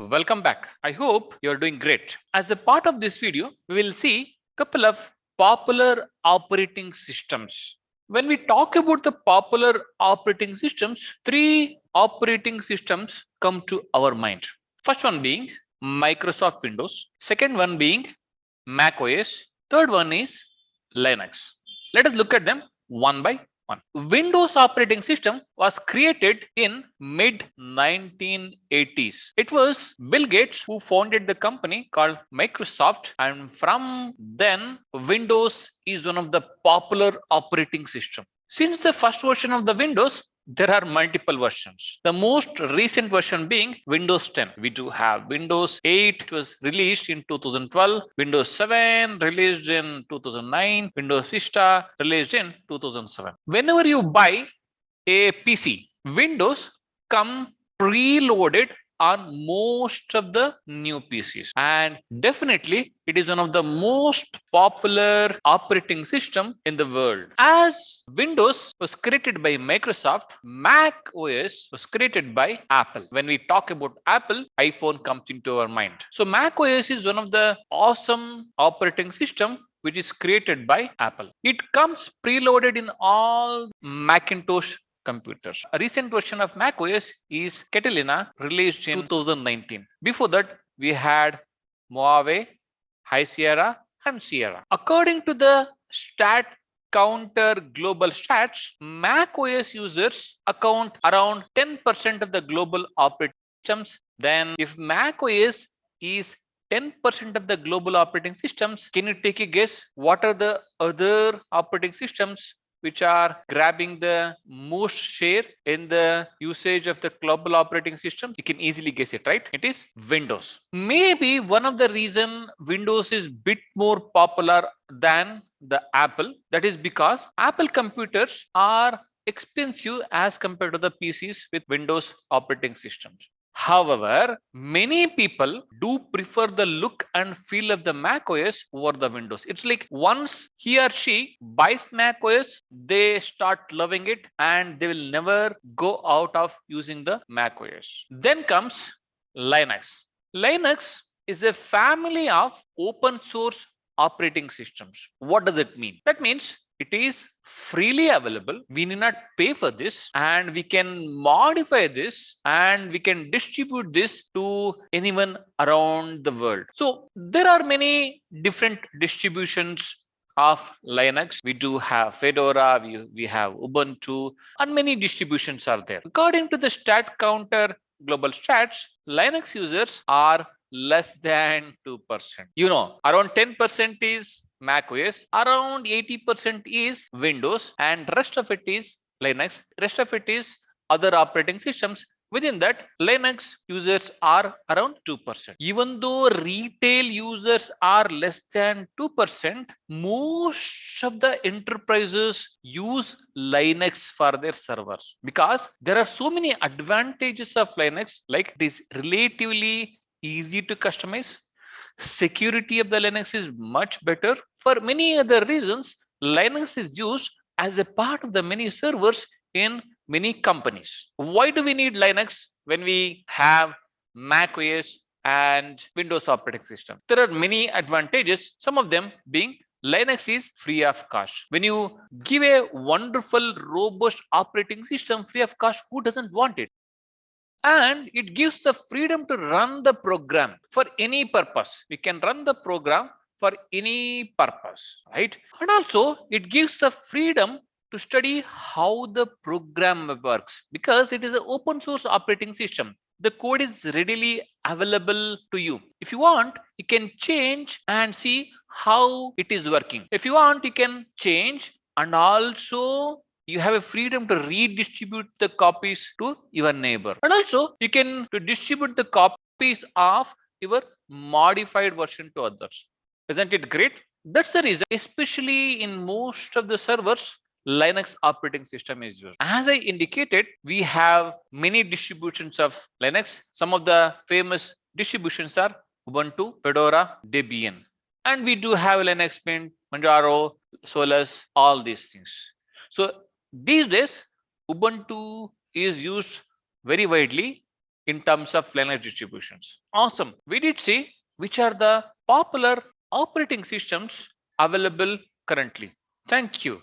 Welcome back. I hope you're doing great. As a part of this video, we will see a couple of popular operating systems. When we talk about the popular operating systems, three operating systems come to our mind. First one being Microsoft Windows, second one being Mac OS, third one is Linux. Let us look at them one by one. Windows operating system was created in mid 1980s. It was Bill Gates who founded the company called Microsoft, and from then Windows is one of the popular operating system. Since the first version of the Windows, there are multiple versions. The most recent version being Windows 10. We do have Windows 8, it was released in 2012, Windows 7 released in 2009, Windows Vista released in 2007. Whenever you buy a PC, Windows come preloaded on most of the new PCs, and definitely it is one of the most popular operating system in the world. As Windows was created by Microsoft, Mac OS was created by Apple. When we talk about Apple, iPhone comes into our mind. So Mac OS is one of the awesome operating system which is created by Apple. It comes preloaded in all Macintosh computers. A recent version of Mac OS is Catalina, released in 2019. Before that, we had Mojave, High Sierra, and Sierra. According to the Stat Counter Global Stats, Mac OS users account around 10% of the global operating systems. Then, if Mac OS is 10% of the global operating systems, can you take a guess what are the other operating systems which are grabbing the most share in the usage of the global operating system? You can easily guess it, right? It is Windows. Maybe one of the reason Windows is bit more popular than the Apple, that is because Apple computers are expensive as compared to the PCs with Windows operating systems. However, many people do prefer the look and feel of the Mac OS over the Windows. It's like once he or she buys Mac OS, they start loving it and they will never go out of using the Mac OS. Then comes Linux. Linux is a family of open source operating systems. What does it mean? That means it is freely available. We need not pay for this, and we can modify this and we can distribute this to anyone around the world. So there are many different distributions of Linux. We do have Fedora, we have Ubuntu, and many distributions are there. According to the Stat Counter Global Stats, Linux users are less than 2%. You know, around 10% is Mac OS, around 80% is Windows, and rest of it is Linux, rest of it is other operating systems. Within that, Linux users are around 2%. Even though retail users are less than 2%, most of the enterprises use Linux for their servers because there are so many advantages of Linux, like it is relatively easy to customize. Security of the Linux is much better. For many other reasons, Linux is used as a part of the many servers in many companies. Why do we need Linux when we have Mac OS and Windows operating system? There are many advantages, some of them being Linux is free of cost. When you give a wonderful, robust operating system free of cost, who doesn't want it? And it gives the freedom to run the program for any purpose. We can run the program for any purpose, right? And also it gives the freedom to study how the program works because it is an open source operating system. The code is readily available to you. If you want, you can change and see how it is working. If you want, you can change, and also you have a freedom to redistribute the copies to your neighbor, and also you can to distribute the copies of your modified version to others. Isn't it great? That's the reason, especially in most of the servers, Linux operating system is used. As I indicated, we have many distributions of Linux. Some of the famous distributions are Ubuntu, Fedora, Debian, and we do have Linux Mint, Manjaro, Solus, all these things. So these days, Ubuntu is used very widely in terms of Linux distributions. Awesome. We did see which are the popular operating systems available currently. Thank you.